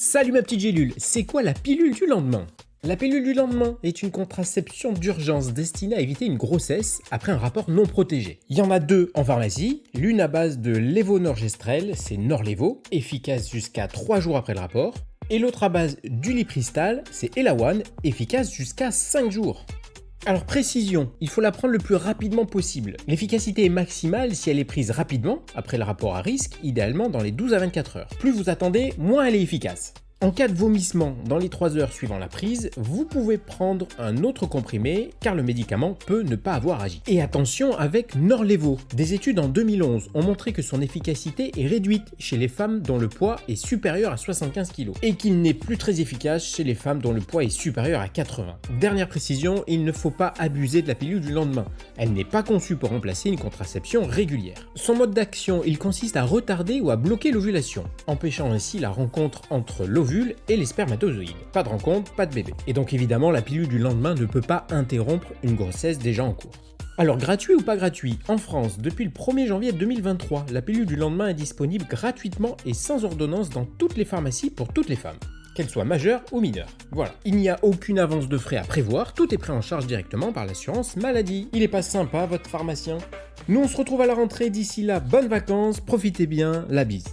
Salut ma petite gélule, c'est quoi la pilule du lendemain? La pilule du lendemain est une contraception d'urgence destinée à éviter une grossesse après un rapport non protégé. Il y en a deux en pharmacie, l'une à base de lévonorgestrel, c'est Norlevo, efficace jusqu'à 3 jours après le rapport, et l'autre à base d'ulipristal, c'est Elawan, efficace jusqu'à 5 jours. Alors précision, il faut la prendre le plus rapidement possible. L'efficacité est maximale si elle est prise rapidement, après le rapport à risque, idéalement dans les 12 à 24 heures. Plus vous attendez, moins elle est efficace. En cas de vomissement dans les 3 heures suivant la prise, vous pouvez prendre un autre comprimé car le médicament peut ne pas avoir agi. Et attention avec Norlevo. Des études en 2011 ont montré que son efficacité est réduite chez les femmes dont le poids est supérieur à 75 kg et qu'il n'est plus très efficace chez les femmes dont le poids est supérieur à 80. Dernière précision, il ne faut pas abuser de la pilule du lendemain. Elle n'est pas conçue pour remplacer une contraception régulière. Son mode d'action, il consiste à retarder ou à bloquer l'ovulation, empêchant ainsi la rencontre entre l'ovule et les spermatozoïdes. Pas de rencontre, pas de bébé. Et donc évidemment, la pilule du lendemain ne peut pas interrompre une grossesse déjà en cours. Alors gratuit ou pas gratuit, en France, depuis le 1er janvier 2023, la pilule du lendemain est disponible gratuitement et sans ordonnance dans toutes les pharmacies pour toutes les femmes, qu'elles soient majeures ou mineures. Voilà. Il n'y a aucune avance de frais à prévoir, tout est pris en charge directement par l'assurance maladie. Il est pas sympa votre pharmacien? Nous on se retrouve à la rentrée, d'ici là, bonnes vacances, profitez bien, la bise.